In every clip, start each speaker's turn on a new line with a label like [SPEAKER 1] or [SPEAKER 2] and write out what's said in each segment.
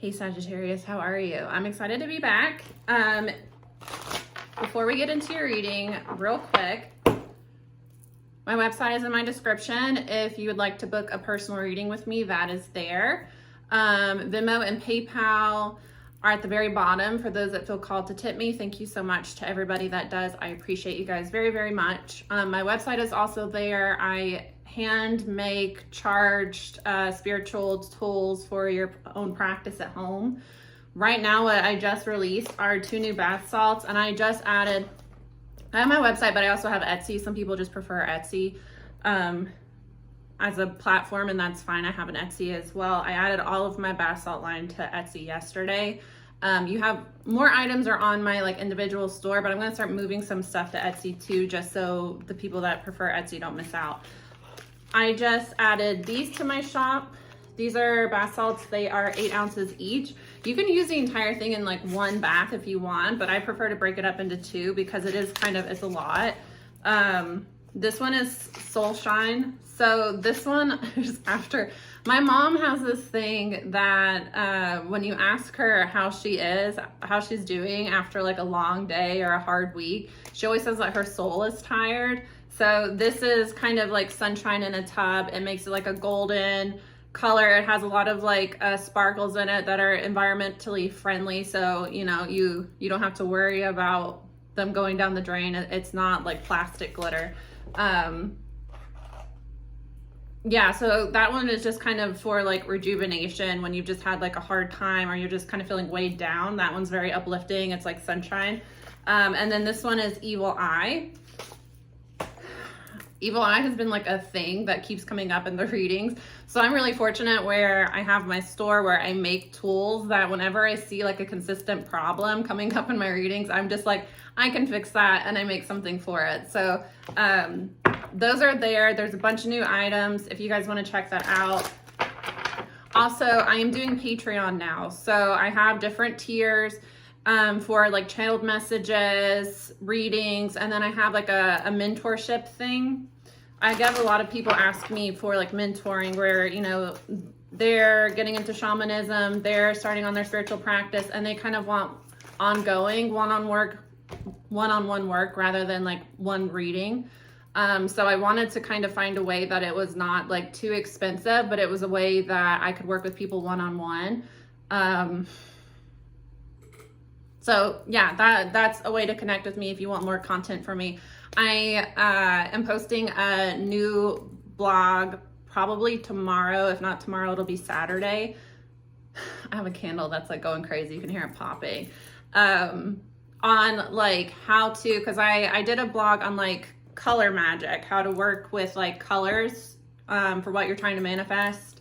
[SPEAKER 1] Hey Sagittarius, how are you? I'm excited to be back. Before we get into your reading, real quick, my website is in my description. If you would like to book a personal reading with me, that is there. Venmo and PayPal are at the very bottom for those that feel called to tip me. Thank you so much to everybody that does. I appreciate you guys very, very much. My website is also there. I hand make charged spiritual tools for your own practice at home. Right now, what I just released are 2 new bath salts, and I just added, I have my website, but I also have Etsy. Some people just prefer Etsy as a platform, and that's fine. I have an Etsy as well. I added all of my bath salt line to Etsy yesterday. You have more items are on my individual store, but I'm gonna start moving some stuff to Etsy too, just so the people that prefer Etsy don't miss out. I just added these to my shop. These are bath salts. They are 8 ounces each. You can use the entire thing in one bath if you want, but I prefer to break it up into 2 because it is it's a lot. This one is Soul Shine. So this one is after, my mom has this thing that when you ask her how she's doing after a long day or a hard week, she always says that her soul is tired. So this is kind of like sunshine in a tub. It makes it like a golden color. It has a lot of sparkles in it that are environmentally friendly. So, you don't have to worry about them going down the drain. It's not like plastic glitter. Yeah, so that one is just kind of for rejuvenation when you've just had a hard time or you're just kind of feeling weighed down. That one's very uplifting. It's like sunshine. And then this one is Evil Eye. Evil Eye has been a thing that keeps coming up in the readings. So I'm really fortunate where I have my store where I make tools that whenever I see a consistent problem coming up in my readings, I'm just I can fix that, and I make something for it. So those are there. There's a bunch of new items if you guys want to check that out. Also, I am doing Patreon now. So I have different tiers for channeled messages, readings, and then I have a mentorship thing. I get a lot of people ask me for mentoring where, they're getting into shamanism, they're starting on their spiritual practice, and they kind of want ongoing one-on-one work rather than one reading. So I wanted to kind of find a way that it was not too expensive, but it was a way that I could work with people one-on-one. So yeah, that's a way to connect with me if you want more content from me. I am posting a new blog probably tomorrow. If not tomorrow, it'll be Saturday. I have a candle that's going crazy. You can hear it popping. On how to, because I did a blog on color magic, how to work with colors for what you're trying to manifest,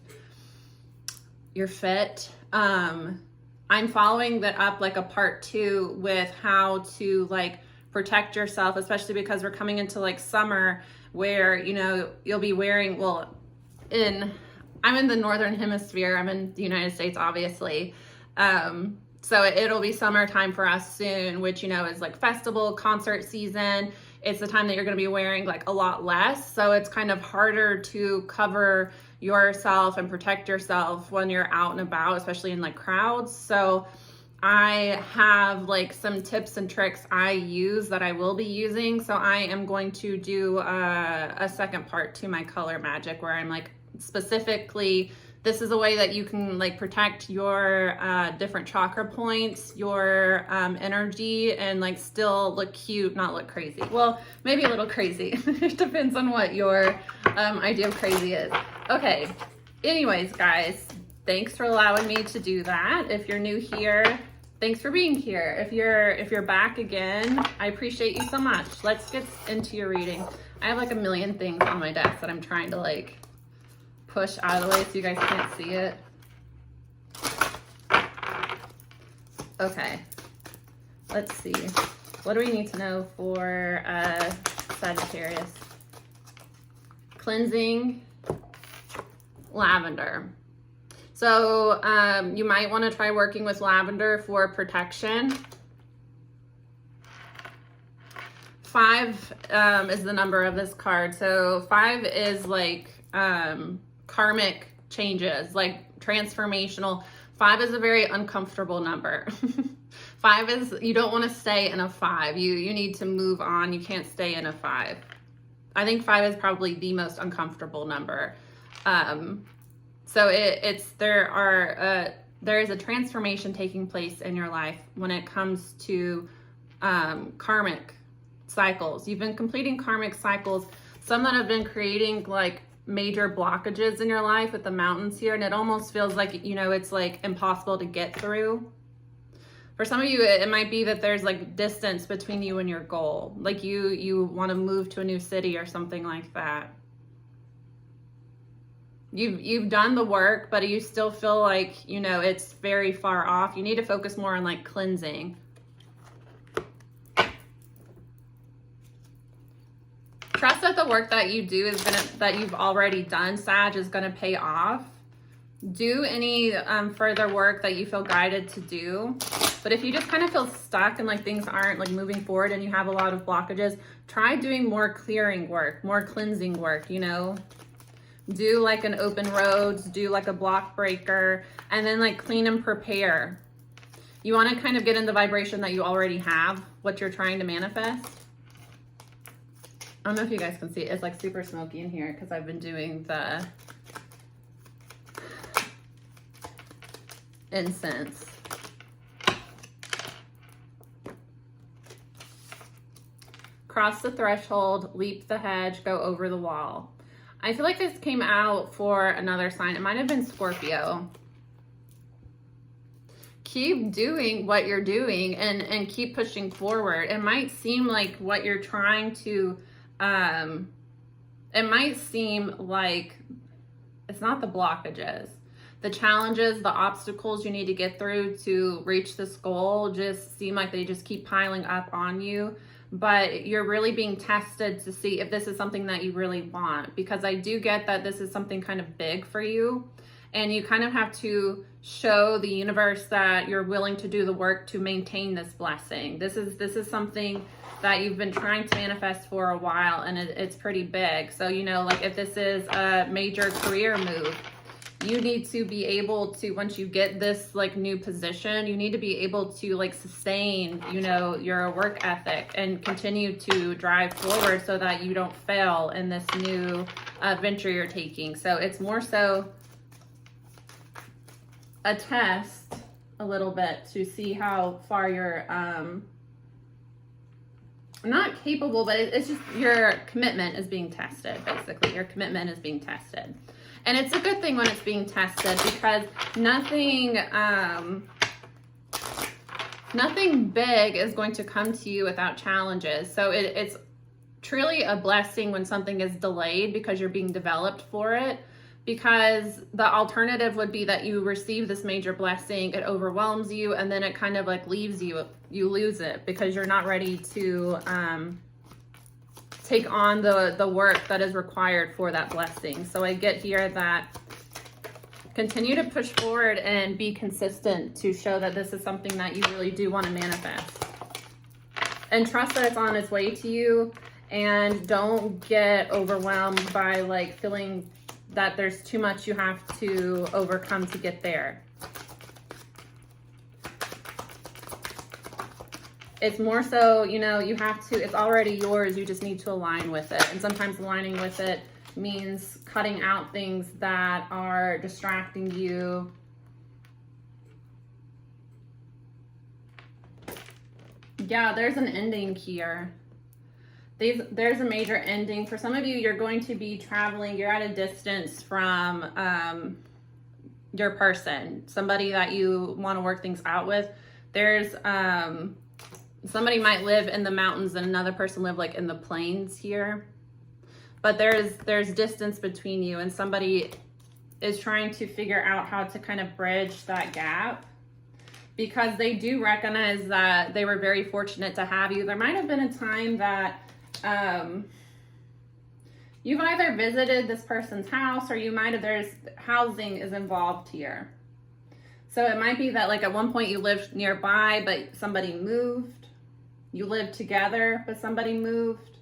[SPEAKER 1] your fit. I'm following that up a part 2 with how to protect yourself, especially because we're coming into summer where, you'll be wearing, I'm in the Northern Hemisphere. I'm in the United States, obviously. So it'll be summertime for us soon, which, is festival, concert season. It's the time that you're going to be wearing a lot less. So it's kind of harder to cover yourself and protect yourself when you're out and about, especially in crowds. So I have some tips and tricks I use that I will be using. So I am going to do a second part to my color magic where I'm specifically, this is a way that you can protect your different chakra points, your energy, and still look cute, not look crazy. Well, maybe a little crazy. It depends on what your idea of crazy is. Okay, anyways, guys, thanks for allowing me to do that. If you're new here, thanks for being here. If you're back again, I appreciate you so much. Let's get into your reading. I have a million things on my desk that I'm trying to push out of the way so you guys can't see it. Okay, let's see. What do we need to know for Sagittarius? Cleansing, lavender. So you might want to try working with lavender for protection. 5 is the number of this card. So 5 is karmic changes, transformational. 5 is a very uncomfortable number. 5 is, you don't want to stay in a 5. You need to move on. You can't stay in a 5. I think 5 is probably the most uncomfortable number. So there is a transformation taking place in your life when it comes to karmic cycles. You've been completing karmic cycles. Some that have been creating like major blockages in your life with the mountains here, and it almost feels like, you know, it's like impossible to get through. For some of you, it might be that there's like distance between you and your goal. Like you want to move to a new city or something like that. You've done the work, but you still feel like, you know, it's very far off. You need to focus more on like cleansing. Trust that the work that you do that you've already done, Sag, is gonna pay off. Do any further work that you feel guided to do. But if you just kind of feel stuck and like things aren't like moving forward and you have a lot of blockages, try doing more clearing work, more cleansing work, you know. Do like an open roads, do like a block breaker, and then like clean and prepare. You want to kind of get in the vibration that you already have, what you're trying to manifest. I don't know if you guys can see it. It's like super smoky in here because I've been doing the incense. Cross the threshold, leap the hedge, go over the wall. I feel like this came out for another sign. It might have been Scorpio. Keep doing what you're doing and keep pushing forward. It might seem like what you're trying to, it might seem like it's not the blockages. The challenges, the obstacles you need to get through to reach this goal just seem like they just keep piling up on you. But you're really being tested to see if this is something that you really want, because I do get that this is something kind of big for you, and you kind of have to show the universe that you're willing to do the work to maintain this blessing. This is something that you've been trying to manifest for a while, and it's pretty big. So, you know, like if this is a major career move, you need to be able to, once you get this like new position, you need to be able to like sustain, you know, your work ethic and continue to drive forward so that you don't fail in this new venture you're taking. So it's more so a test a little bit to see how far you're not capable, but it's just your commitment is being tested. Basically, your commitment is being tested. And it's a good thing when it's being tested, because nothing big is going to come to you without challenges. So it's truly a blessing when something is delayed because you're being developed for it. Because the alternative would be that you receive this major blessing, it overwhelms you, and then it kind of like leaves you, you lose it because you're not ready to take on the work that is required for that blessing. So I get here that continue to push forward and be consistent to show that this is something that you really do want to manifest. And trust that it's on its way to you, and don't get overwhelmed by like feeling that there's too much you have to overcome to get there. It's more so, you know, you have to, it's already yours, you just need to align with it. And sometimes aligning with it means cutting out things that are distracting you. Yeah, there's an ending here. There's a major ending. For some of you, you're going to be traveling, you're at a distance from your person, somebody that you want to work things out with. There's somebody might live in the mountains and another person live like in the plains here. But there's distance between you, and somebody is trying to figure out how to kind of bridge that gap, because they do recognize that they were very fortunate to have you. There might have been a time that you've either visited this person's house, or you might have, there's housing is involved here. So it might be that like at one point you lived nearby, but somebody moved. You lived together, but somebody moved.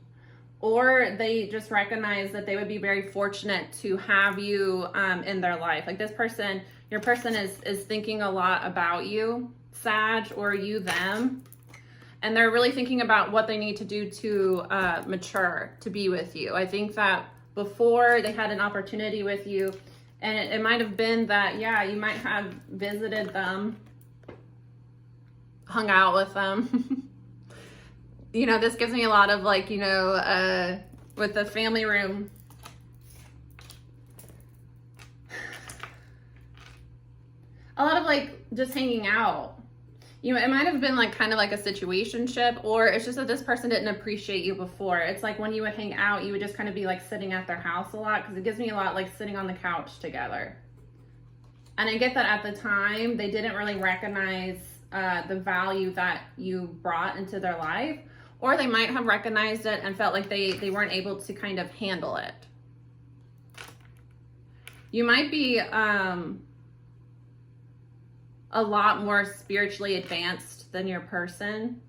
[SPEAKER 1] Or they just recognize that they would be very fortunate to have you in their life. Like this person, Your person is thinking a lot about you, Sag, or you them. And they're really thinking about what they need to do to mature, to be with you. I think that before they had an opportunity with you, and it might have been that, yeah, you might have visited them, hung out with them. You know, this gives me a lot of like, you know, with the family room. A lot of like just hanging out. You know, it might have been like kind of like a situationship, or it's just that this person didn't appreciate you before. It's like when you would hang out, you would just kind of be like sitting at their house a lot, because it gives me a lot like sitting on the couch together. And I get that at the time, they didn't really recognize the value that you brought into their life, or they might have recognized it and felt like they weren't able to kind of handle it. You might be a lot more spiritually advanced than your person,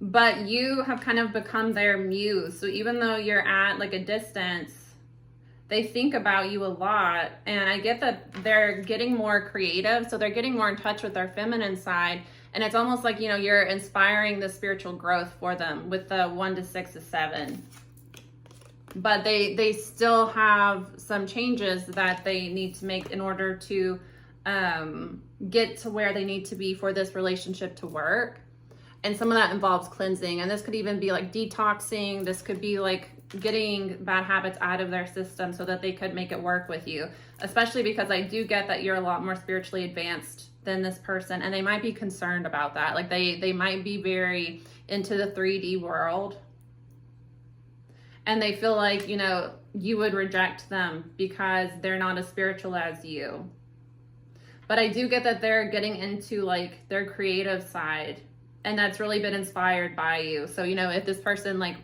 [SPEAKER 1] but you have kind of become their muse. So even though you're at like a distance, they think about you a lot. And I get that they're getting more creative, so they're getting more in touch with their feminine side, and it's almost like, you know, you're inspiring the spiritual growth for them with the 1 to 6 to 7. But they still have some changes that they need to make in order to get to where they need to be for this relationship to work. And some of that involves cleansing. And this could even be like detoxing. This could be like getting bad habits out of their system so that they could make it work with you. Especially because I do get that you're a lot more spiritually advanced than this person. And they might be concerned about that. Like they might be very into the 3D world. And they feel like, you know, you would reject them because they're not as spiritual as you. But I do get that they're getting into like their creative side, and that's really been inspired by you. So, you know, if this person like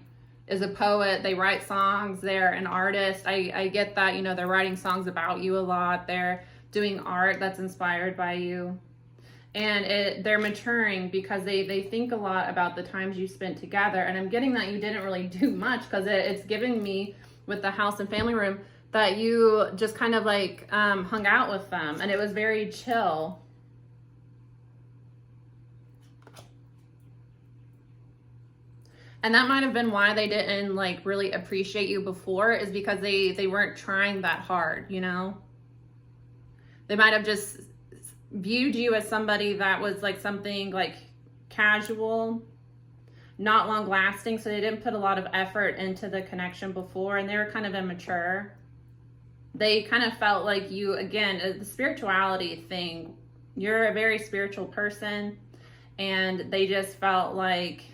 [SPEAKER 1] is a poet, they write songs, they're an artist. I get that, you know, they're writing songs about you a lot. They're doing art that's inspired by you. And they're maturing because they think a lot about the times you spent together. And I'm getting that you didn't really do much, because it's giving me with the house and family room that you just kind of like hung out with them, and it was very chill. And that might have been why they didn't like really appreciate you before, is because they weren't trying that hard, you know? They might have just viewed you as somebody that was like something like casual, not long lasting, so they didn't put a lot of effort into the connection before, and they were kind of immature. They kind of felt like you, again, the spirituality thing, you're a very spiritual person, and they just felt like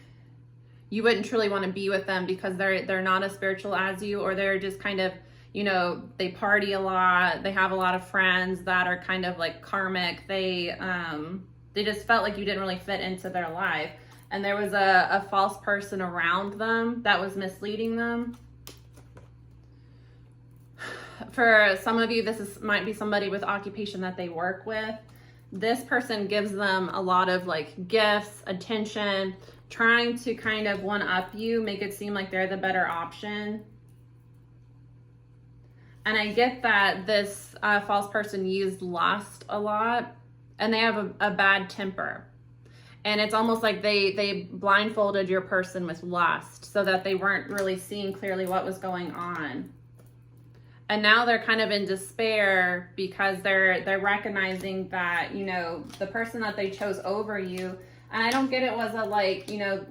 [SPEAKER 1] you wouldn't truly want to be with them because they're not as spiritual as you, or they're just kind of, you know, they party a lot, they have a lot of friends that are kind of like karmic. They just felt like you didn't really fit into their life, and there was a false person around them that was misleading them. For some of you, might be somebody with occupation that they work with. This person gives them a lot of like gifts, attention, trying to kind of one up you, make it seem like they're the better option. And I get that this false person used lust a lot, and they have a bad temper. And it's almost like they blindfolded your person with lust so that they weren't really seeing clearly what was going on. And now they're kind of in despair because they're recognizing that, you know, the person that they chose over you, and I don't get it, was a like, you know,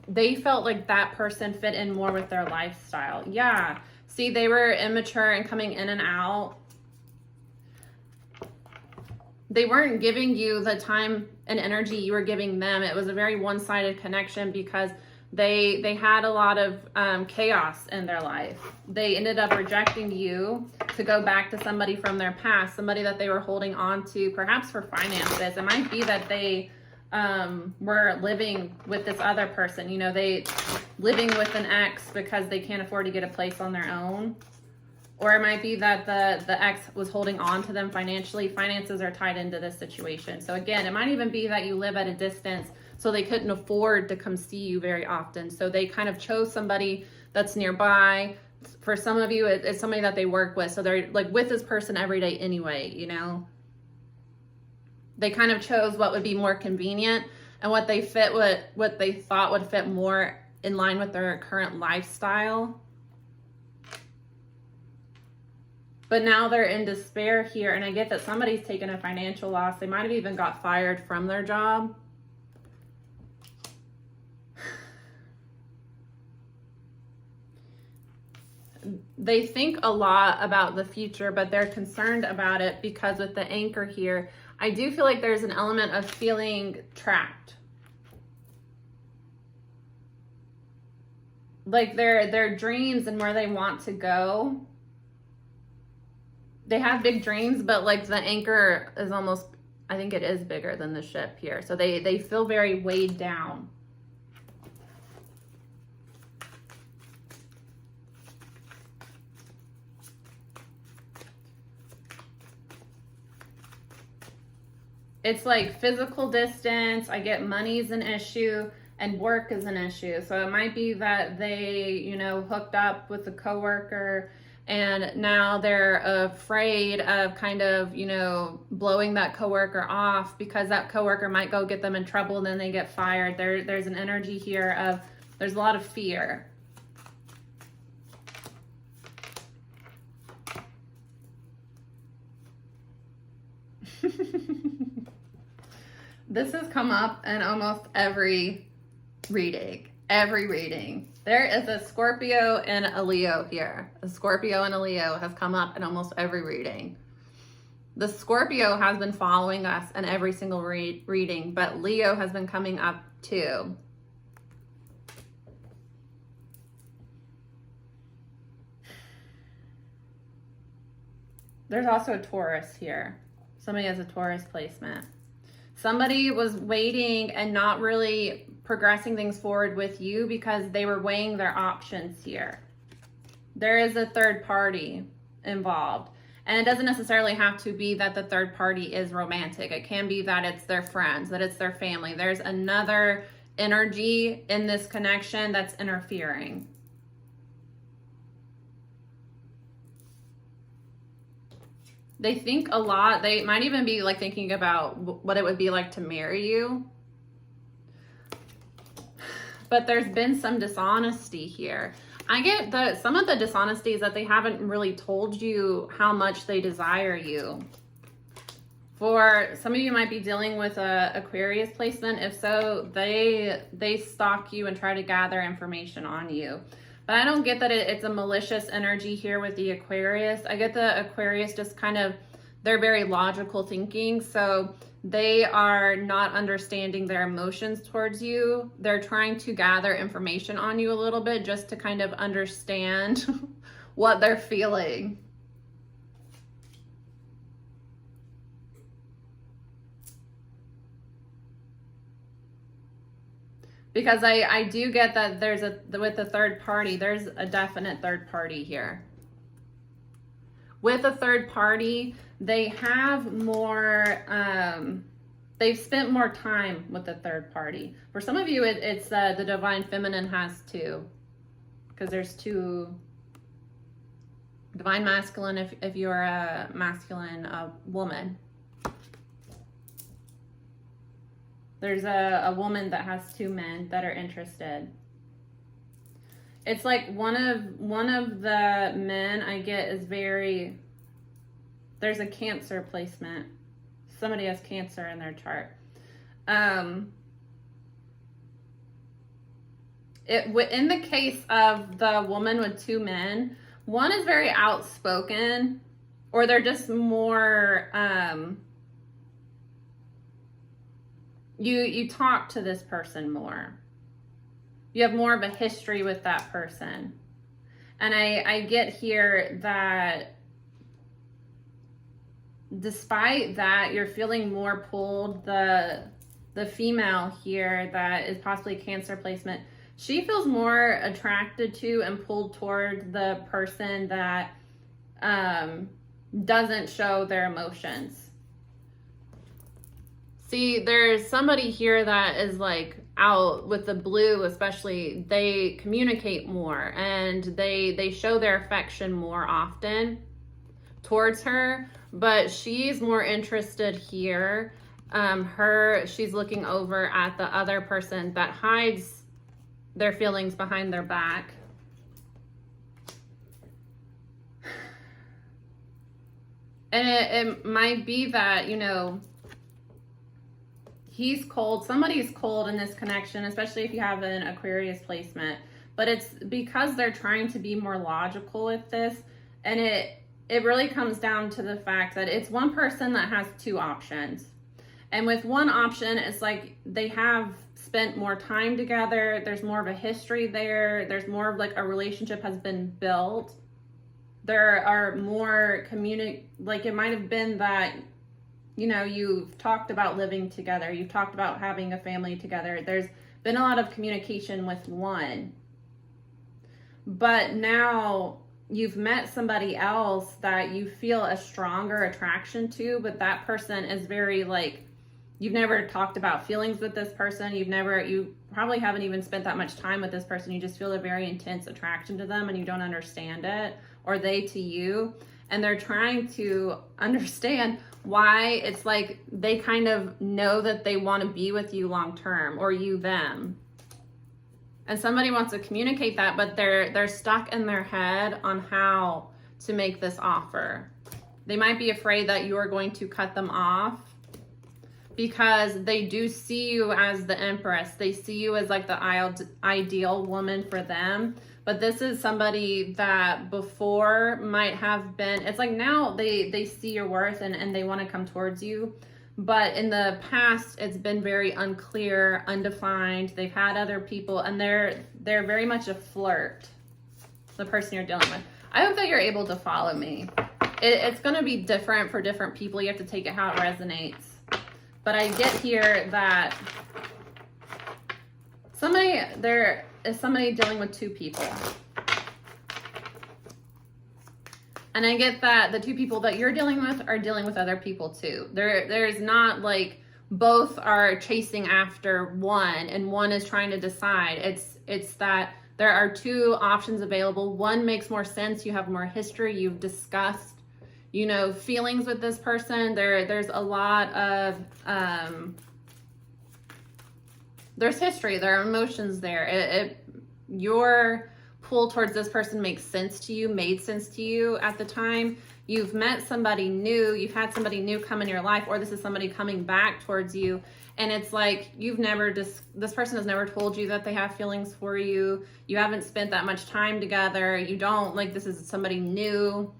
[SPEAKER 1] they felt like that person fit in more with their lifestyle. Yeah. See, they were immature and coming in and out. They weren't giving you the time and energy you were giving them. It was a very one-sided connection because they had a lot of chaos in their life. They ended up rejecting you to go back to somebody from their past, somebody that they were holding on to, perhaps for finances. It might be that they were living with this other person, you know, they living with an ex because they can't afford to get a place on their own. Or it might be that the ex was holding on to them financially. Finances are tied into this situation. So again, it might even be that you live at a distance, so they couldn't afford to come see you very often. So they kind of chose somebody that's nearby For some of you, it's somebody that they work with. So they're like with this person every day anyway, you know? They kind of chose what would be more convenient and what they thought would fit more in line with their current lifestyle. But now they're in despair here, and I get that somebody's taken a financial loss. They might have even got fired from their job. They think a lot about the future, but they're concerned about it because with the anchor here, I do feel like there's an element of feeling trapped. Like their dreams and where they want to go. They have big dreams, but like the anchor is almost, I think it is bigger than the ship here. So they feel very weighed down. It's like physical distance. I get money's an issue and work is an issue. So it might be that they, you know, hooked up with a coworker and now they're afraid of kind of, you know, blowing that coworker off because that coworker might go get them in trouble and then they get fired. There's an energy here of, there's a lot of fear. This has come up in almost every reading. There is a Scorpio and a Leo here. A Scorpio and a Leo has come up in almost every reading. The Scorpio has been following us in every single reading, but Leo has been coming up too. There's also a Taurus here. Somebody has a Taurus placement. Somebody was waiting and not really progressing things forward with you because they were weighing their options here. There is a third party involved. And it doesn't necessarily have to be that the third party is romantic. It can be that it's their friends, that it's their family. There's another energy in this connection that's interfering. They think a lot. They might even be like thinking about what it would be like to marry you. But there's been some dishonesty here. I get some of the dishonesty is that they haven't really told you how much they desire you. For some of you might be dealing with a Aquarius placement. If so, they stalk you and try to gather information on you. But I don't get that it's a malicious energy here with the Aquarius. I get the Aquarius just kind of, they're very logical thinking. So they are not understanding their emotions towards you. They're trying to gather information on you a little bit just to kind of understand what they're feeling. Because I do get that there's with the third party, there's a definite third party here. With a third party, they have more, they've spent more time with the third party. For some of you, it's the divine feminine has two. Because there's two. Divine masculine if you're a masculine woman. There's a woman that has two men that are interested. It's like one of the men I get is very, there's a Cancer placement. Somebody has Cancer in their chart. In the case of the woman with two men, one is very outspoken, or they're just more, you talk to this person more. You have more of a history with that person. And I get here that despite that, you're feeling more pulled. The female here that is possibly Cancer placement, she feels more attracted to and pulled toward the person that doesn't show their emotions. See, there's somebody here that is like out with the blue especially, they communicate more and they show their affection more often towards her, but she's more interested here. She's looking over at the other person that hides their feelings behind their back. And it might be that, you know, he's cold. Somebody's cold in this connection, especially if you have an Aquarius placement. But it's because they're trying to be more logical with this. And it really comes down to the fact that it's one person that has two options. And with one option, it's like they have spent more time together. There's more of a history there. There's more of like a relationship has been built. There are more like it might have been that, you know, you've talked about living together. You've talked about having a family together. There's been a lot of communication with one. But now you've met somebody else that you feel a stronger attraction to, but that person is very like, you've never talked about feelings with this person. You probably haven't even spent that much time with this person. You just feel a very intense attraction to them and you don't understand it, or they to you. And they're trying to understand why it's like they kind of know that they want to be with you long term, or you them. And somebody wants to communicate that, but they're stuck in their head on how to make this offer. They might be afraid that you are going to cut them off, because they do see you as the Empress. They see you as like the ideal woman for them. But this is somebody that before might have been, it's like now they see your worth and they want to come towards you. But in the past, it's been very unclear, undefined. They've had other people and they're very much a flirt, the person you're dealing with. I hope that you're able to follow me. It's going to be different for different people. You have to take it how it resonates. But I get here that there is somebody dealing with two people. And I get that the two people that you're dealing with are dealing with other people too. There's not like both are chasing after one and one is trying to decide. It's that there are two options available. One makes more sense. You have more history. You've discussed, you know, feelings with this person. There's a lot of, there's history, there are emotions there. Your pull towards this person makes sense to you, made sense to you at the time. You've met somebody new, you've had somebody new come in your life, or this is somebody coming back towards you. And it's like, this person has never told you that they have feelings for you. You haven't spent that much time together. You don't, like, this is somebody new.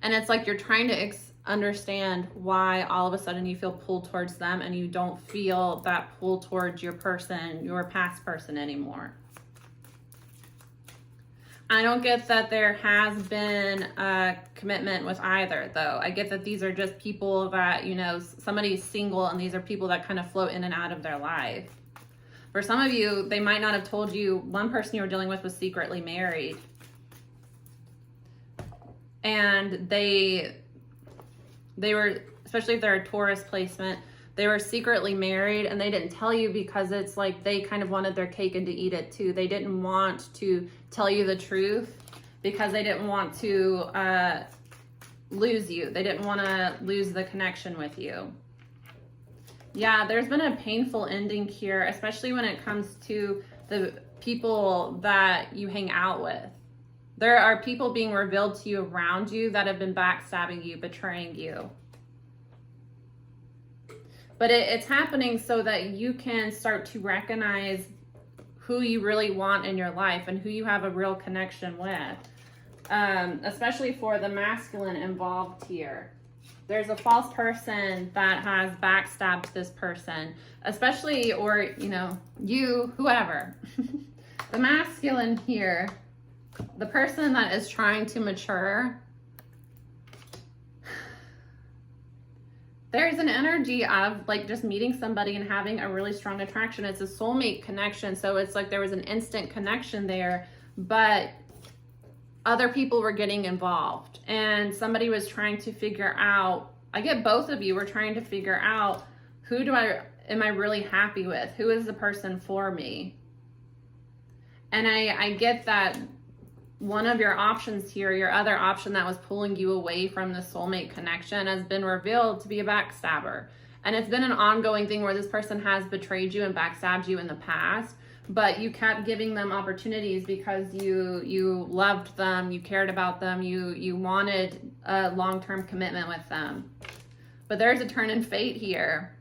[SPEAKER 1] And it's like you're trying to understand why all of a sudden you feel pulled towards them and you don't feel that pull towards your person, your past person anymore. I don't get that there has been a commitment with either, though. I get that these are just people that, you know, somebody's single and these are people that kind of float in and out of their life. For some of you, they might not have told you. One person you were dealing with was secretly married. And they were, especially if they're a Taurus placement, they were secretly married and they didn't tell you because it's like they kind of wanted their cake and to eat it too. They didn't want to tell you the truth because they didn't want to lose you. They didn't want to lose the connection with you. Yeah, there's been a painful ending here, especially when it comes to the people that you hang out with. There are people being revealed to you around you that have been backstabbing you, betraying you. But it's happening so that you can start to recognize who you really want in your life and who you have a real connection with. Especially for the masculine involved here. There's a false person that has backstabbed this person, especially, or, you know, you, whoever. The masculine here, the person that is trying to mature, there's an energy of like just meeting somebody and having a really strong attraction. It's a soulmate connection. So it's like there was an instant connection there, but other people were getting involved and somebody was trying to figure out, I get both of you were trying to figure out am I really happy with? Who is the person for me? And I get that one of your options here, your other option that was pulling you away from the soulmate connection, has been revealed to be a backstabber. And it's been an ongoing thing where this person has betrayed you and backstabbed you in the past, but you kept giving them opportunities because you loved them, you cared about them, you wanted a long-term commitment with them. But there's a turn in fate here.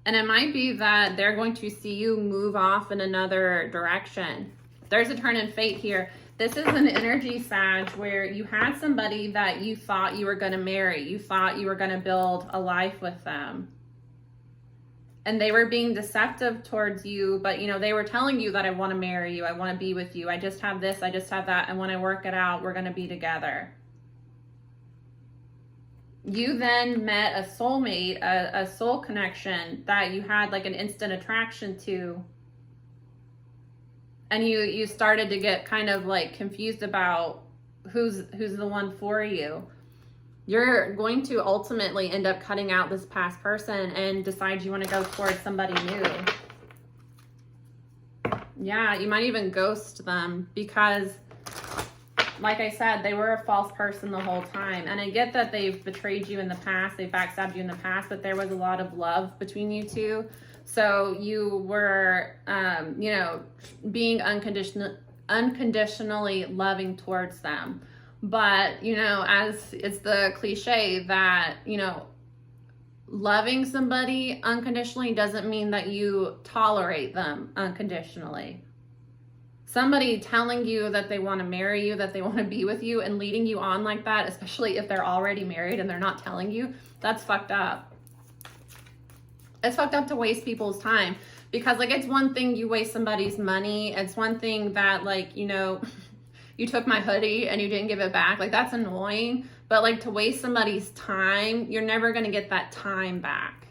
[SPEAKER 1] And it might be that they're going to see you move off in another direction. There's a turn in fate here. This is an energy, Sag, where you had somebody that you thought you were going to marry. You thought you were going to build a life with them. And they were being deceptive towards you, but, you know, they were telling you that I want to marry you. I want to be with you. I just have this, I just have that. And when I work it out, we're going to be together. You then met a soulmate, a soul connection that you had like an instant attraction to. And you started to get kind of like confused about who's the one for you. You're going to ultimately end up cutting out this past person and decide you want to go towards somebody new. Yeah, you might even ghost them because, like I said, they were a false person the whole time. And I get that they've betrayed you in the past, they've backstabbed you in the past, but there was a lot of love between you two. So you were, you know, being unconditionally loving towards them. But, you know, as it's the cliche that, you know, loving somebody unconditionally doesn't mean that you tolerate them unconditionally. Somebody telling you that they want to marry you, that they want to be with you, and leading you on like that, especially if they're already married and they're not telling you, that's fucked up. It's fucked up to waste people's time, because like, it's one thing you waste somebody's money. It's one thing that, like, you know, you took my hoodie and you didn't give it back. Like, that's annoying. But like, to waste somebody's time, you're never going to get that time back.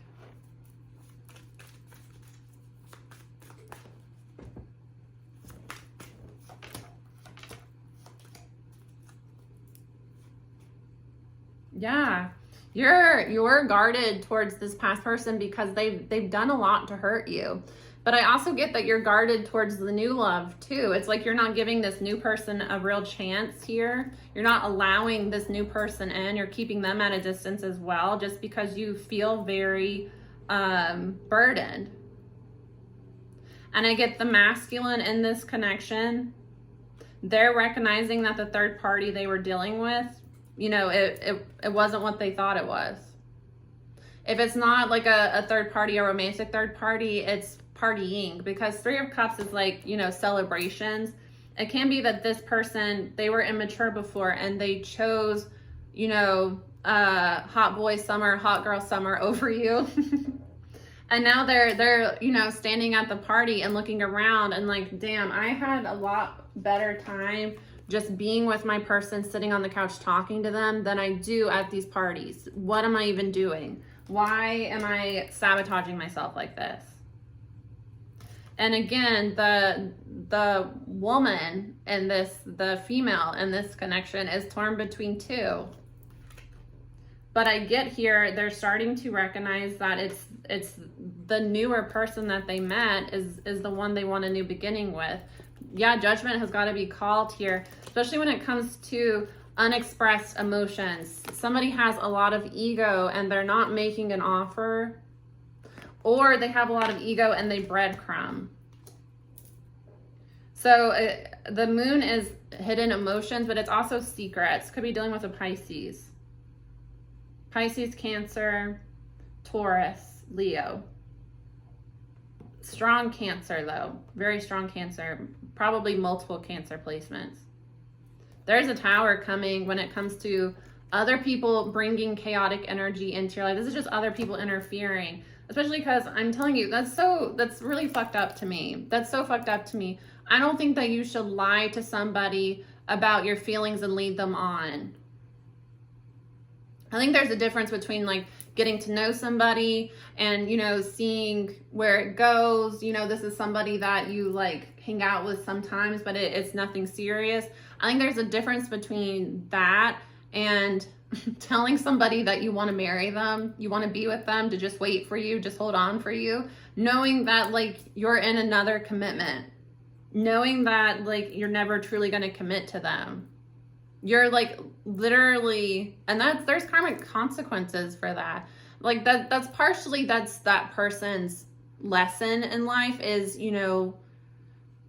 [SPEAKER 1] Yeah. You're guarded towards this past person because they've done a lot to hurt you. But I also get that you're guarded towards the new love too. It's like you're not giving this new person a real chance here. You're not allowing this new person in. You're keeping them at a distance as well, just because you feel very burdened. And I get the masculine in this connection. They're recognizing that the third party they were dealing with, you know, it wasn't what they thought it was. If it's not like a third party, a romantic third party, it's partying, because Three of Cups is like, you know, celebrations. It can be that this person, they were immature before and they chose, you know, hot boy summer, hot girl summer over you. And now they're, you know, standing at the party and looking around and like, damn, I had a lot better time just being with my person, sitting on the couch talking to them, than I do at these parties. What am I even doing? Why am I sabotaging myself like this? And again, the woman in this, the female in this connection, is torn between two. But I get here, they're starting to recognize that it's the newer person that they met is the one they want a new beginning with. Yeah, judgment has got to be called here, especially when it comes to unexpressed emotions. Somebody has a lot of ego and they're not making an offer, or they have a lot of ego and they breadcrumb. So the moon is hidden emotions, but it's also secrets. Could be dealing with a Pisces. Pisces, Cancer, Taurus, Leo. Strong Cancer though, very strong Cancer, probably multiple Cancer placements. There's a Tower coming when it comes to other people bringing chaotic energy into your life. This is just other people interfering, especially because I'm telling you, that's really fucked up to me. That's so fucked up to me. I don't think that you should lie to somebody about your feelings and lead them on. I think there's a difference between like getting to know somebody and, you know, seeing where it goes. You know, this is somebody that you like hang out with sometimes, but it's nothing serious. I think there's a difference between that and telling somebody that you want to marry them, you want to be with them, to just wait for you, just hold on for you, knowing that like you're in another commitment, knowing that like you're never truly going to commit to them. You're like literally, and there's karmic consequences for that. Like that's partially, that's that person's lesson in life is, you know,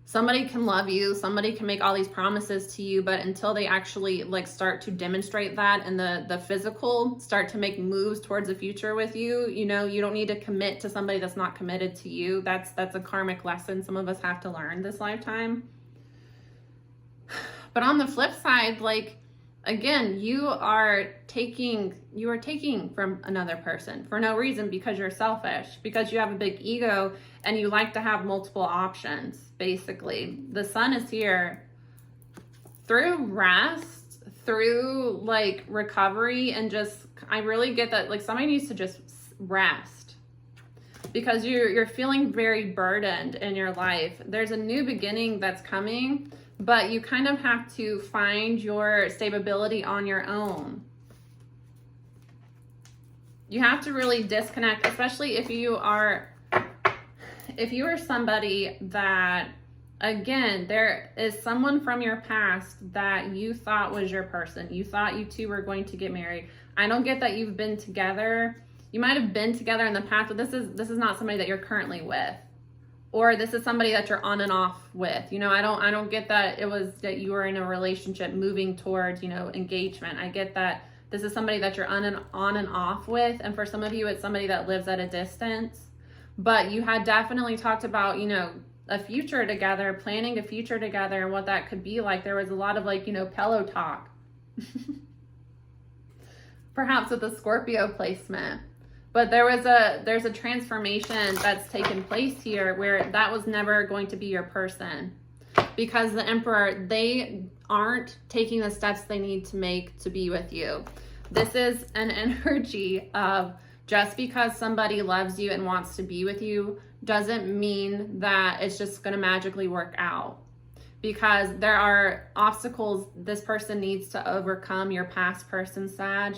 [SPEAKER 1] somebody can love you, somebody can make all these promises to you, but until they actually like start to demonstrate that and the physical, start to make moves towards the future with you, you know, you don't need to commit to somebody that's not committed to you. That's a karmic lesson some of us have to learn this lifetime. But on the flip side, like, again, you are taking from another person for no reason, because you're selfish, because you have a big ego and you like to have multiple options. Basically, the sun is here through rest, through like recovery, and just, I really get that like somebody needs to just rest, because you're feeling very burdened in your life. There's a new beginning that's coming, but you kind of have to find your stability on your own. You have to really disconnect, especially if you are somebody that, again, there is someone from your past that you thought was your person. You thought you two were going to get married. I don't get that you've been together. You might have been together in the past, but this is not somebody that you're currently with. Or this is somebody that you're on and off with. You know, I don't get that it was that you were in a relationship moving towards, you know, engagement. I get that this is somebody that you're on and off with. And for some of you, it's somebody that lives at a distance. But you had definitely talked about, you know, a future together, planning a future together and what that could be like. There was a lot of like, you know, pillow talk. Perhaps with the Scorpio placement. But there's a transformation that's taken place here where that was never going to be your person, because the Emperor, they aren't taking the steps they need to make to be with you. This is an energy of, just because somebody loves you and wants to be with you doesn't mean that it's just going to magically work out, because there are obstacles this person needs to overcome. Your past person, Sag,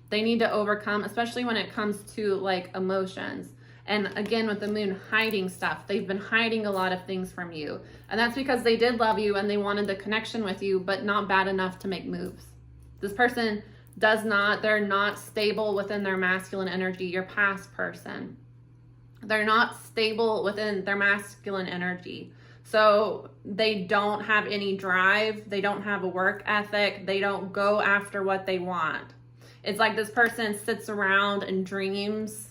[SPEAKER 1] they need to overcome, especially when it comes to like emotions. And again, with the moon, hiding stuff. They've been hiding a lot of things from you. And that's because they did love you and they wanted the connection with you, but not bad enough to make moves. This person they're not stable within their masculine energy, your past person. They're not stable within their masculine energy. So they don't have any drive. They don't have a work ethic. They don't go after what they want. It's like this person sits around and dreams.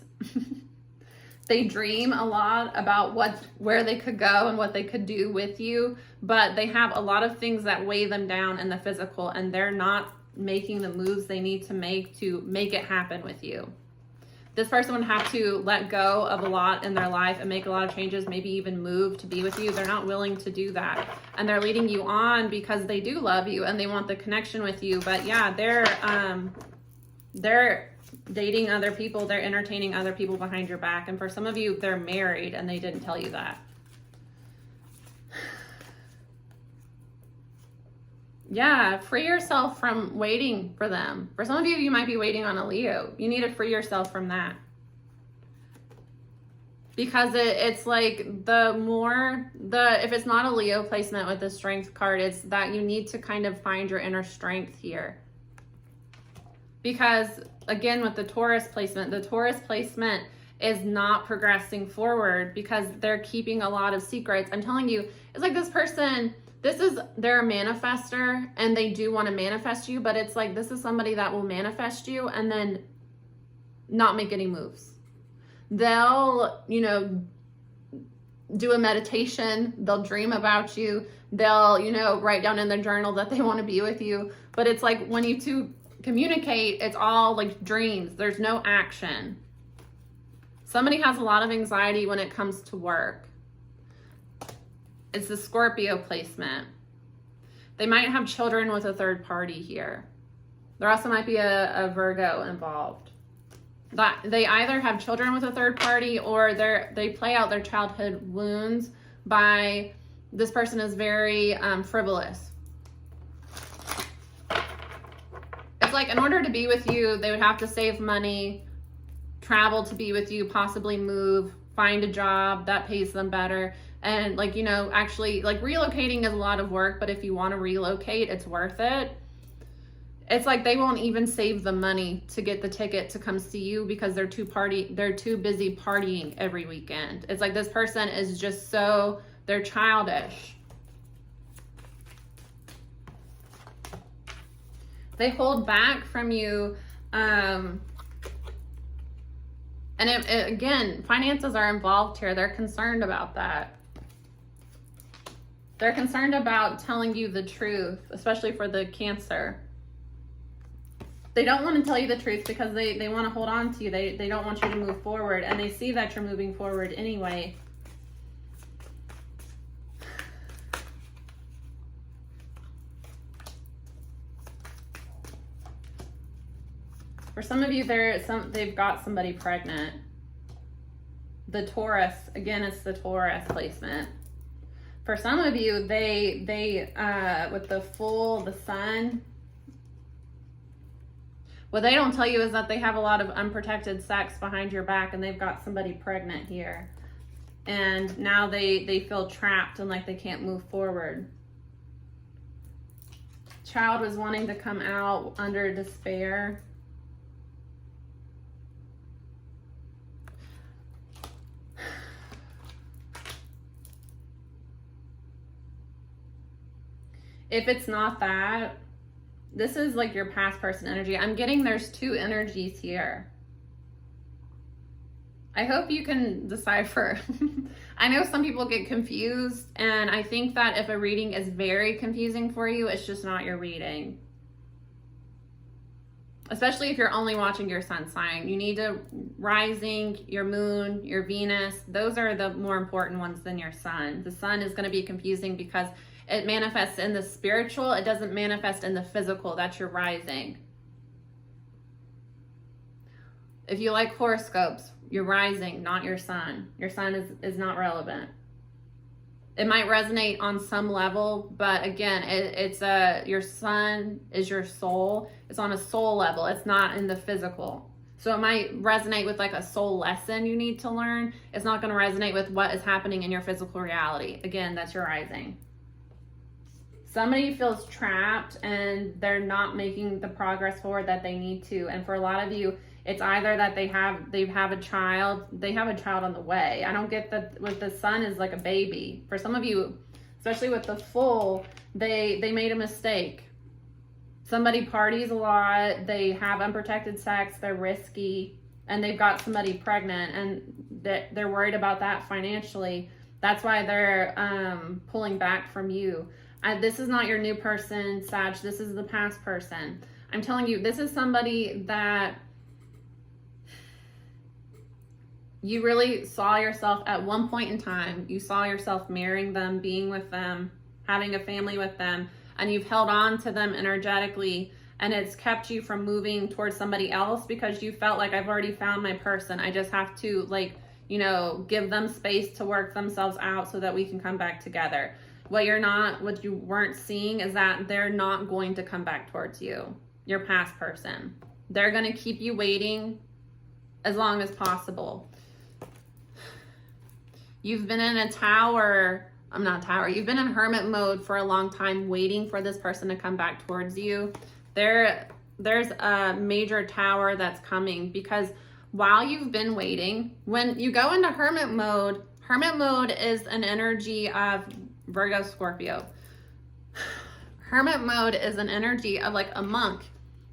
[SPEAKER 1] They dream a lot about where they could go and what they could do with you, but they have a lot of things that weigh them down in the physical, and they're not making the moves they need to make it happen with you. This person would have to let go of a lot in their life and make a lot of changes, maybe even move to be with you. They're not willing to do that. And they're leading you on because they do love you and they want the connection with you. But yeah, they're dating other people. They're entertaining other people behind your back. And for some of you, they're married and they didn't tell you that. Yeah, free yourself from waiting for them. For some of you, you might be waiting on a Leo. You need to free yourself from that. Because it's like if it's not a Leo placement with the strength card, it's that you need to kind of find your inner strength here. Because again, with the Taurus placement is not progressing forward because they're keeping a lot of secrets. I'm telling you, it's like this person, they're a manifester and they do want to manifest you, but it's like, this is somebody that will manifest you and then not make any moves. They'll, do a meditation. They'll dream about you. They'll, write down in their journal that they want to be with you. But it's like when you two communicate, it's all like dreams. There's no action. Somebody has a lot of anxiety when it comes to work. It's the Scorpio placement. They might have children with a third party here. There also might be a Virgo involved. That they either have children with a third party or they play out their childhood wounds by, this person is very frivolous. It's It's like in order to be with you, they would have to save money, travel to be with you, possibly move, find a job that pays them better. And like, you know, actually like relocating is a lot of work, but if you want to relocate, it's worth it. It's like they won't even save the money to get the ticket to come see you because they're too busy partying every weekend. It's like this person is just they're childish. They hold back from you. And again, finances are involved here. They're concerned about that. They're concerned about telling you the truth, especially for the Cancer. They don't want to tell you the truth because they want to hold on to you. They don't want you to move forward, and they see that you're moving forward anyway. For some of you, they've got somebody pregnant. The Taurus, again, it's the Taurus placement. For some of you, they with the sun, what they don't tell you is that they have a lot of unprotected sex behind your back and they've got somebody pregnant here. And now they feel trapped and like they can't move forward. Child was wanting to come out under despair. If it's not that, this is like your past person energy. I'm getting there's two energies here. I hope you can decipher. I know some people get confused, and I think that if a reading is very confusing for you, it's just not your reading. Especially if you're only watching your sun sign. You need to rising, your moon, your Venus. Those are the more important ones than your sun. The sun is going to be confusing because it manifests in the spiritual. It doesn't manifest in the physical. That's your rising. If you like horoscopes, your rising, not your sun. Your sun is not relevant. It might resonate on some level, but again, your sun is your soul. It's on a soul level. It's not in the physical. So it might resonate with like a soul lesson you need to learn. It's not going to resonate with what is happening in your physical reality. Again, that's your rising. Somebody feels trapped and they're not making the progress forward that they need to. And for a lot of you, it's either that they have a child on the way. I don't get that with the sun is like a baby. For some of you, especially with the full, they made a mistake. Somebody parties a lot, they have unprotected sex, they're risky, and they've got somebody pregnant, and they're worried about that financially. That's why they're pulling back from you. This is not your new person, Sag. This is the past person. I'm telling you, this is somebody that you really saw yourself at one point in time. You saw yourself marrying them, being with them, having a family with them, and you've held on to them energetically, and it's kept you from moving towards somebody else because you felt like, I've already found my person. I just have to, like, you know, give them space to work themselves out so that we can come back together. What you weren't seeing is that they're not going to come back towards you, your past person. They're going to keep you waiting as long as possible. You've been in you've been in hermit mode for a long time, waiting for this person to come back towards you. There's a major tower that's coming because while you've been waiting, when you go into hermit mode is an energy of Virgo, Scorpio. Hermit mode is an energy of like a monk.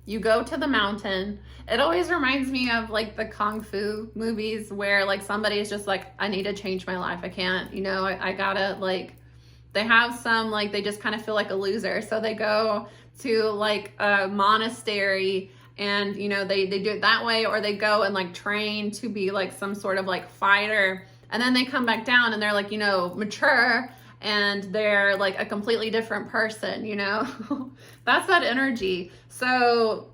[SPEAKER 1] You go to the mountain. It always reminds me of like the Kung Fu movies where like somebody is just like, I need to change my life. I can't, I gotta like, they have some like, they just kind of feel like a loser. So they go to like a monastery and, they do it that way, or they go and like train to be like some sort of like fighter. And then they come back down and they're like, mature, and they're like a completely different person, That's that energy. So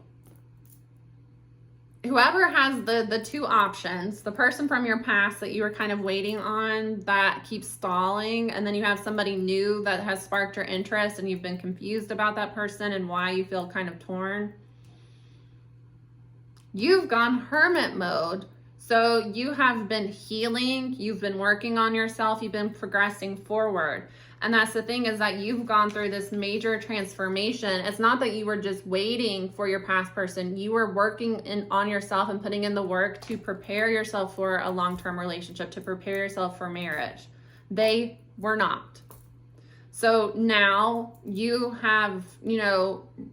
[SPEAKER 1] whoever has the two options, the person from your past that you were kind of waiting on that keeps stalling, and then you have somebody new that has sparked your interest and you've been confused about that person and why you feel kind of torn. You've gone hermit mode. So you have been healing, you've been working on yourself, you've been progressing forward. And that's the thing, is that you've gone through this major transformation. It's not that you were just waiting for your past person. You were working on yourself and putting in the work to prepare yourself for a long-term relationship, to prepare yourself for marriage. They were not. So now you have,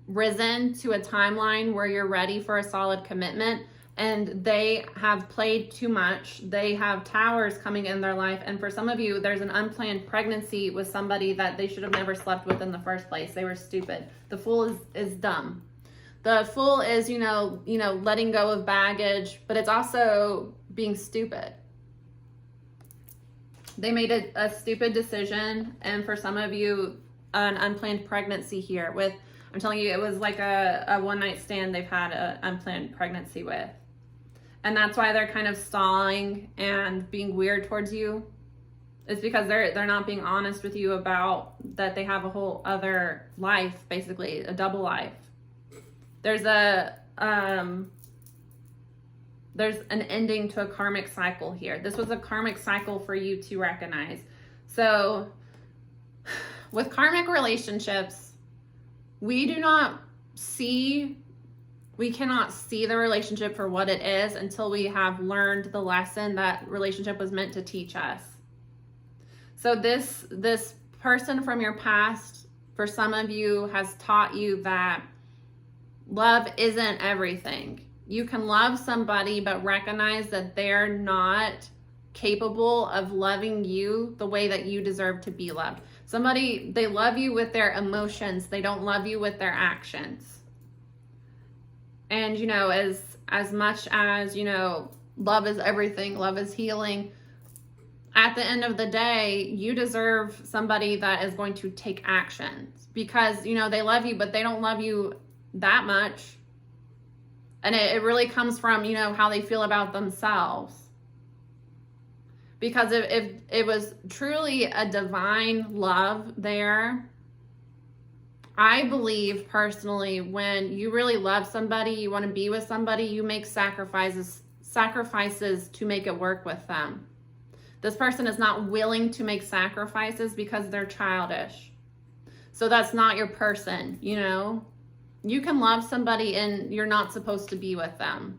[SPEAKER 1] risen to a timeline where you're ready for a solid commitment. And they have played too much. They have towers coming in their life. And for some of you, there's an unplanned pregnancy with somebody that they should have never slept with in the first place. They were stupid. The fool is dumb. The fool is, letting go of baggage, but it's also being stupid. They made a stupid decision. And for some of you, an unplanned pregnancy here with, I'm telling you, it was like a one-night stand they've had an unplanned pregnancy with. And that's why they're kind of stalling and being weird towards you. It's because they're not being honest with you about that they have a whole other life, basically, a double life. There's an ending to a karmic cycle here. This was a karmic cycle for you to recognize. So with karmic relationships, we cannot see the relationship for what it is until we have learned the lesson that relationship was meant to teach us. So this person from your past, for some of you, has taught you that love isn't everything. You can love somebody, but recognize that they're not capable of loving you the way that you deserve to be loved. Somebody, they love you with their emotions. They don't love you with their actions. And, as much as, love is everything, love is healing, at the end of the day, you deserve somebody that is going to take actions, because, they love you, but they don't love you that much. And it really comes from, how they feel about themselves. Because if it was truly a divine love there, I believe personally, when you really love somebody, you want to be with somebody, you make sacrifices to make it work with them. This person is not willing to make sacrifices because they're childish. So that's not your person, You can love somebody and you're not supposed to be with them.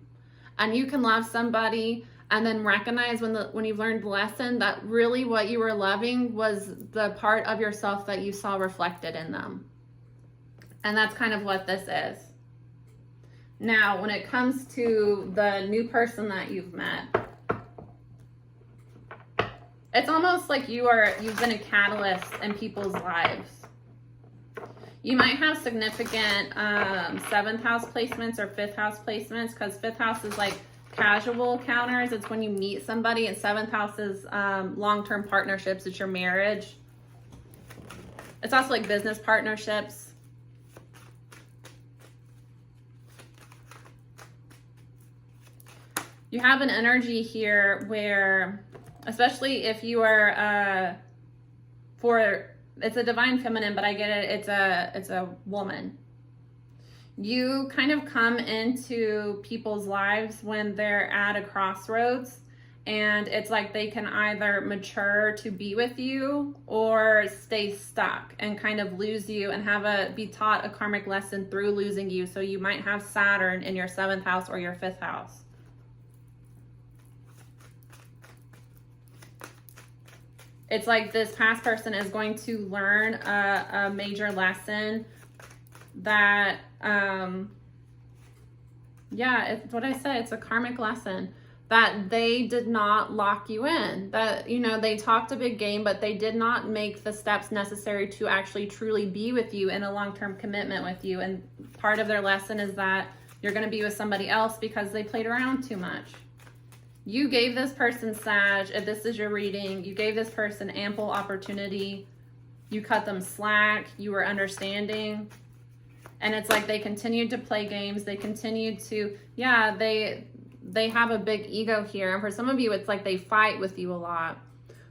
[SPEAKER 1] And you can love somebody and then recognize when you've learned the lesson that really what you were loving was the part of yourself that you saw reflected in them. And that's kind of what this is. Now, when it comes to the new person that you've met, it's almost like you've been a catalyst in people's lives. You might have significant 7th house placements or 5th house placements, because 5th house is like casual encounters. It's when you meet somebody, and 7th house is long-term partnerships. It's your marriage. It's also like business partnerships. You have an energy here where, especially if you are it's a divine feminine, but I get it, it's a woman. You kind of come into people's lives when they're at a crossroads, and it's like they can either mature to be with you or stay stuck and kind of lose you and be taught a karmic lesson through losing you. So you might have Saturn in your 7th house or your 5th house. It's like this past person is going to learn a major lesson that, it's what I said, it's a karmic lesson, that they did not lock you in. That, they talked a big game, but they did not make the steps necessary to actually truly be with you in a long-term commitment with you. And part of their lesson is that you're going to be with somebody else because they played around too much. You gave this person, Sag, if this is your reading, you gave this person ample opportunity. You cut them slack. You were understanding. And it's like they continued to play games. They continued to, they have a big ego here. And for some of you, it's like they fight with you a lot.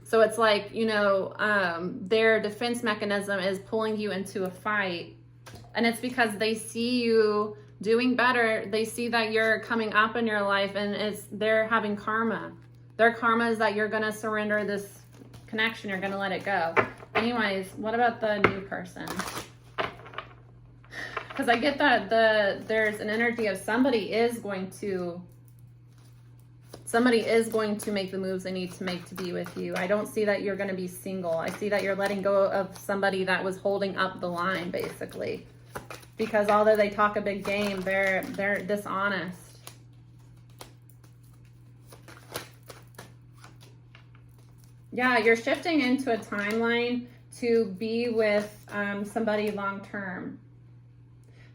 [SPEAKER 1] So it's like, their defense mechanism is pulling you into a fight. And it's because they see you doing better. They see that you're coming up in your life, and they're having karma. Their karma is that you're going to surrender this connection. You're going to let it go. Anyways, what about the new person? Because I get that there's an energy of somebody is going to make the moves they need to make to be with you. I don't see that you're going to be single. I see that you're letting go of somebody that was holding up the line, basically. Because although they talk a big game, they're dishonest. Yeah, you're shifting into a timeline to be with somebody long term.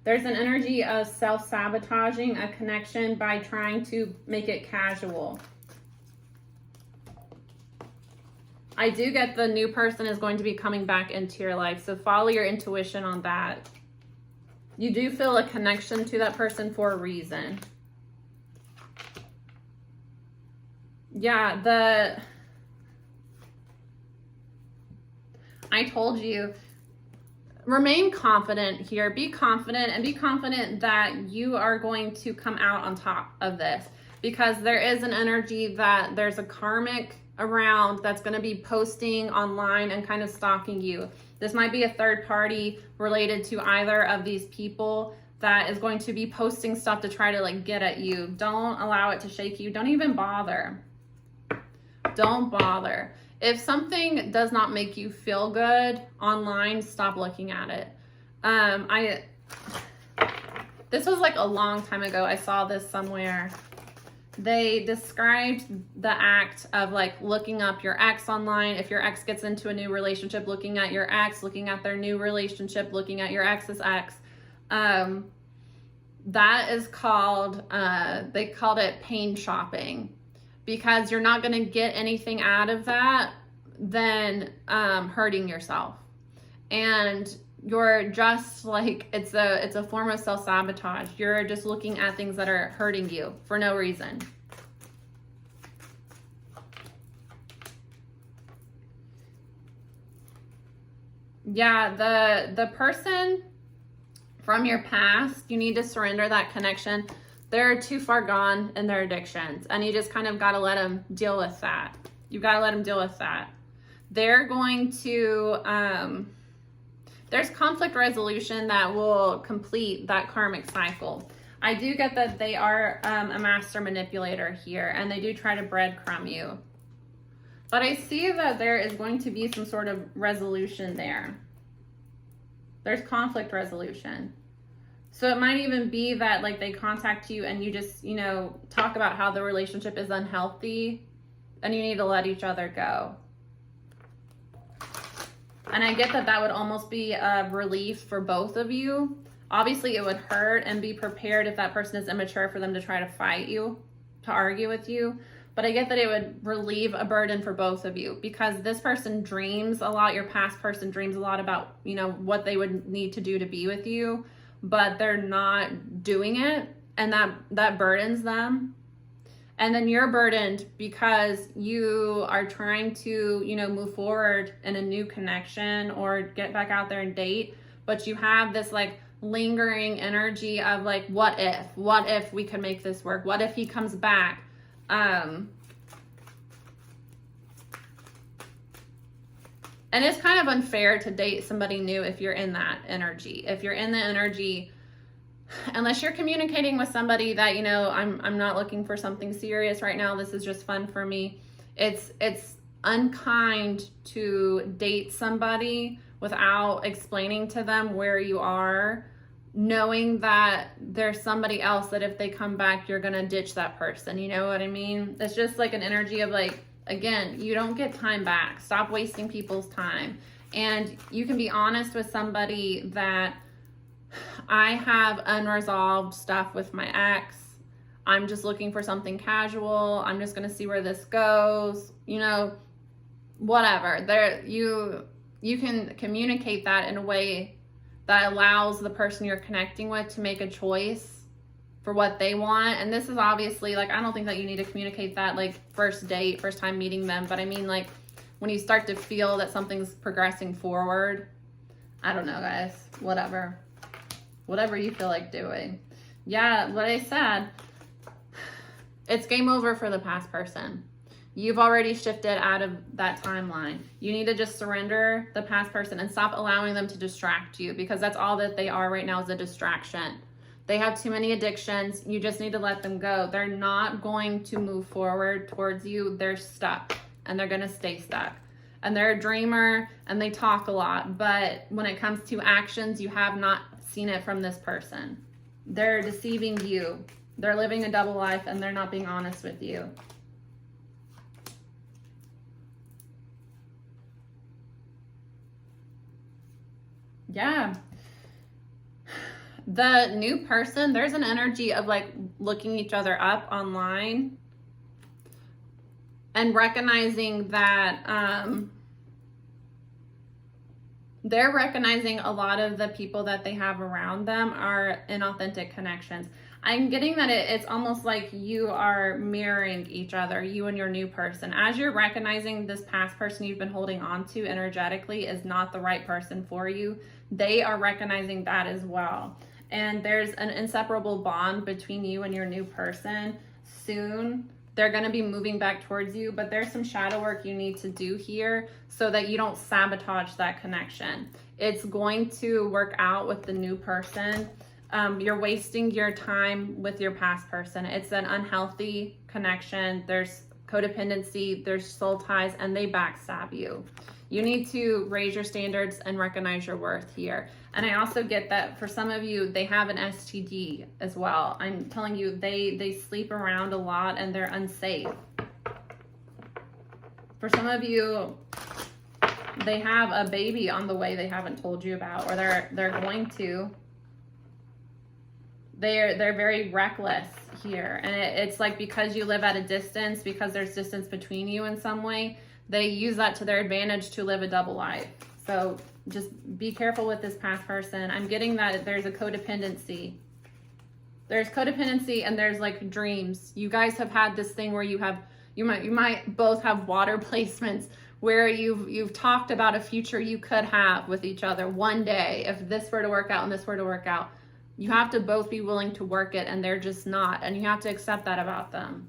[SPEAKER 1] There's an energy of self-sabotaging a connection by trying to make it casual. I do get the new person is going to be coming back into your life, so follow your intuition on that. You do feel a connection to that person for a reason. Yeah, I told you, remain confident here. Be confident, and be confident that you are going to come out on top of this, because there is an energy that there's a karmic around that's going to be posting online and kind of stalking you. This might be a third party related to either of these people that is going to be posting stuff to try to like get at you. Don't allow it to shake you. Don't even bother. Don't bother. If something does not make you feel good online, stop looking at it. This was like a long time ago. I saw this somewhere. They described the act of like looking up your ex online. If your ex gets into a new relationship, looking at your ex, looking at their new relationship, looking at your ex's ex. That is called, they called it pain shopping, because you're not going to get anything out of that than hurting yourself. And you're just like, it's a form of self-sabotage. You're just looking at things that are hurting you for no reason. Yeah, the person from your past, you need to surrender that connection. They're too far gone in their addictions, and you just kind of got to let them deal with that. You've got to let them deal with that. They're going to, there's conflict resolution that will complete that karmic cycle. I do get that they are a master manipulator here, and they do try to breadcrumb you. But I see that there is going to be some sort of resolution there. There's conflict resolution. So it might even be that like they contact you and you just, you know, talk about how the relationship is unhealthy and you need to let each other go. And I get that that would almost be a relief for both of you. Obviously it would hurt, and be prepared if that person is immature for them to try to fight you, to argue with you. But I get that it would relieve a burden for both of you, because this person dreams a lot. Your past person dreams a lot about, you know, what they would need to do to be with you, but they're not doing it, and that burdens them. And then you're burdened because you are trying to, you know, move forward in a new connection or get back out there and date, but you have this like lingering energy of like, what if we could make this work? What if he comes back? And it's kind of unfair to date somebody new if you're in that energy. If you're in the energy, unless you're communicating with somebody that, you know, I'm not looking for something serious right now, this is just fun for me. It's unkind to date somebody without explaining to them where you are, knowing that there's somebody else that if they come back, you're gonna ditch that person. You know what I mean? It's just like an energy of like, again, you don't get time back. Stop wasting people's time. And you can be honest with somebody that I have unresolved stuff with my ex. I'm just looking for something casual. I'm just gonna see where this goes. You know, whatever. You can communicate that in a way that allows the person you're connecting with to make a choice for what they want. And this is obviously like, I don't think that you need to communicate that like first date, first time meeting them. But I mean, like when you start to feel that something's progressing forward, I don't know, guys, whatever you feel like doing. Yeah, what I said, it's game over for the past person. You've already shifted out of that timeline. You need to just surrender the past person and stop allowing them to distract you, because that's all that they are right now, is a distraction. They have too many addictions. You just need to let them go. They're not going to move forward towards you. They're stuck, and they're going to stay stuck. And they're a dreamer, and they talk a lot. But when it comes to actions, you have not seen it from this person. They're deceiving you. They're living a double life, and they're not being honest with you. Yeah. The new person, there's an energy of like looking each other up online and recognizing that they're recognizing a lot of the people that they have around them are inauthentic connections. I'm getting that it's almost like you are mirroring each other, you and your new person. As you're recognizing this past person you've been holding on to energetically is not the right person for you, they are recognizing that as well. And there's an inseparable bond between you and your new person. Soon, they're going to be moving back towards you, but there's some shadow work you need to do here so that you don't sabotage that connection. It's going to work out with the new person. You're wasting your time with your past person. It's an unhealthy connection. There's codependency, there's soul ties, and they backstab you. You need to raise your standards and recognize your worth here. And I also get that for some of you, they have an STD as well. I'm telling you, they sleep around a lot and they're unsafe. For some of you, they have a baby on the way they haven't told you about, or they're going to. They're very reckless here. And it's like because you live at a distance, because there's distance between you in some way, they use that to their advantage to live a double life. So just be careful with this past person. I'm getting that there's a codependency. There's codependency and there's like dreams. You guys have had this thing where you might both have water placements where you've talked about a future you could have with each other one day if this were to work out and this were to work out. You have to both be willing to work it, and they're just not, and you have to accept that about them.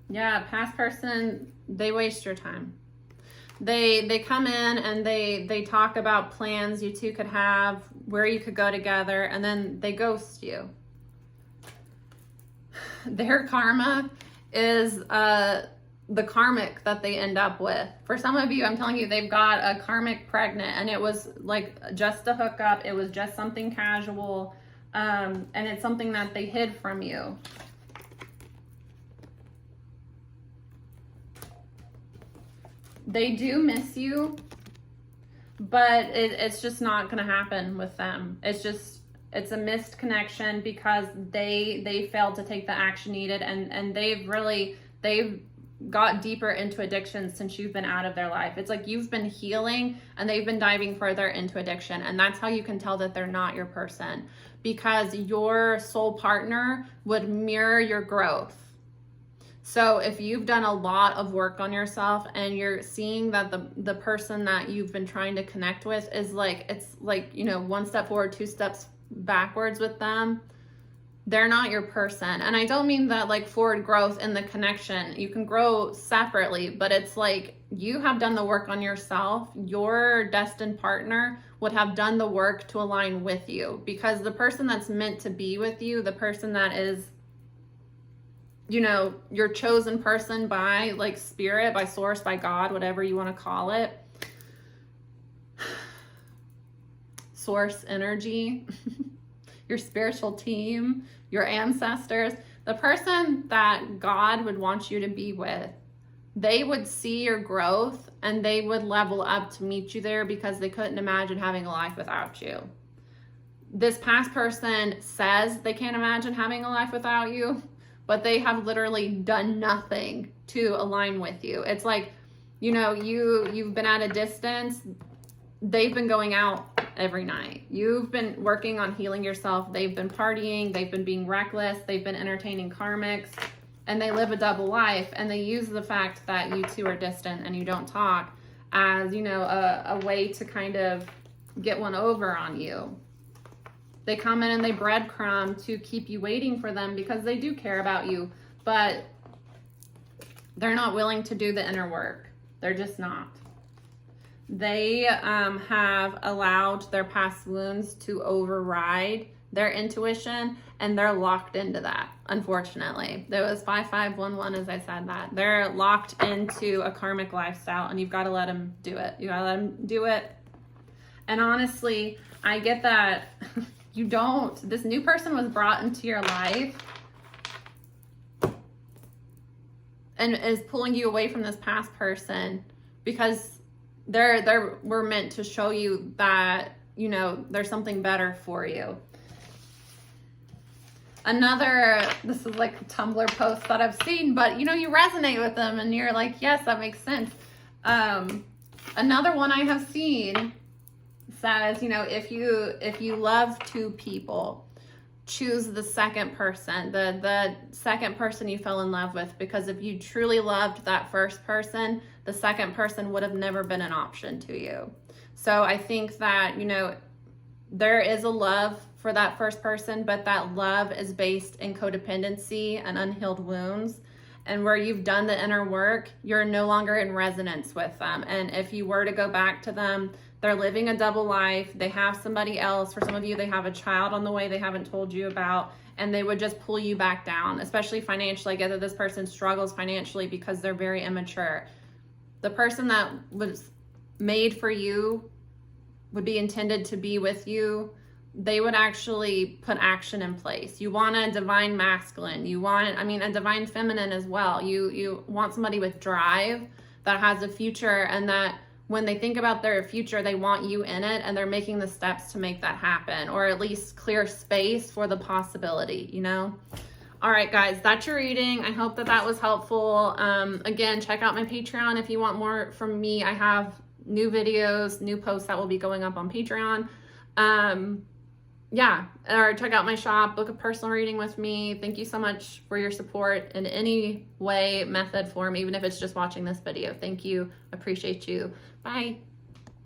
[SPEAKER 1] Yeah, past person, they waste your time. They come in and they talk about plans you two could have, where you could go together, and then they ghost you. Their karma is the karmic that they end up with. For some of you, I'm telling you, they've got a karmic pregnant, and it was like just a hookup. It was just something casual, and it's something that they hid from you. They do miss you, but it's just not going to happen with them. It's a missed connection because they failed to take the action needed, and they've got deeper into addiction since you've been out of their life. It's like you've been healing and they've been diving further into addiction, and that's how you can tell that they're not your person, because your soul partner would mirror your growth. So if you've done a lot of work on yourself and you're seeing that the person that you've been trying to connect with is it's like, one step forward, two steps backwards with them, they're not your person. And I don't mean that like forward growth in the connection. You can grow separately, but it's like you have done the work on yourself. Your destined partner would have done the work to align with you, because the person that's meant to be with you, the person that is, your chosen person by like spirit, by source, by God, whatever you want to call it, source energy, your spiritual team, your ancestors, the person that God would want you to be with, they would see your growth and they would level up to meet you there, because they couldn't imagine having a life without you. This past person says they can't imagine having a life without you, but they have literally done nothing to align with you. It's like, you've been at a distance. They've been going out every night. You've been working on healing yourself. They've been partying. They've been being reckless. They've been entertaining karmics. and they live a double life, and they use the fact that you two are distant and you don't talk as, you know, a way to kind of get one over on you. They come in and they breadcrumb to keep you waiting for them because they do care about you, but they're not willing to do the inner work. They're just not. They have allowed their past wounds to override their intuition, and they're locked into that, unfortunately. There was 5511 as I said that. They're locked into a karmic lifestyle, and you've got to let them do it. You got to let them do it. And honestly, I get that you don't. This new person was brought into your life and is pulling you away from this past person because we're meant to show you that, you know, there's something better for you. This is like a Tumblr post that I've seen, but you know, you resonate with them and you're like, yes, that makes sense. Another one I have seen says, you know, if you love two people, choose the second person, the second person you fell in love with, because if you truly loved that first person, the second person would have never been an option to you. So I think that, you know, there is a love for that first person, but that love is based in codependency and unhealed wounds. And where you've done the inner work, you're no longer in resonance with them. And if you were to go back to them, they're living a double life. They have somebody else. For some of you, they have a child on the way they haven't told you about, and they would just pull you back down, especially financially. I get that this person struggles financially because they're very immature. The person that was made for you would be intended to be with you. They would actually put action in place. You want a divine masculine. You want, a divine feminine as well. You want somebody with drive that has a future, and that when they think about their future, they want you in it, and they're making the steps to make that happen, or at least clear space for the possibility, you know? All right, guys, that's your reading. I hope that was helpful. Again, check out my Patreon if you want more from me. I have new videos, new posts that will be going up on Patreon. Yeah, or check out my shop, book a personal reading with me. Thank you so much for your support in any way, method, form, even if it's just watching this video. Thank you. Appreciate you. Bye.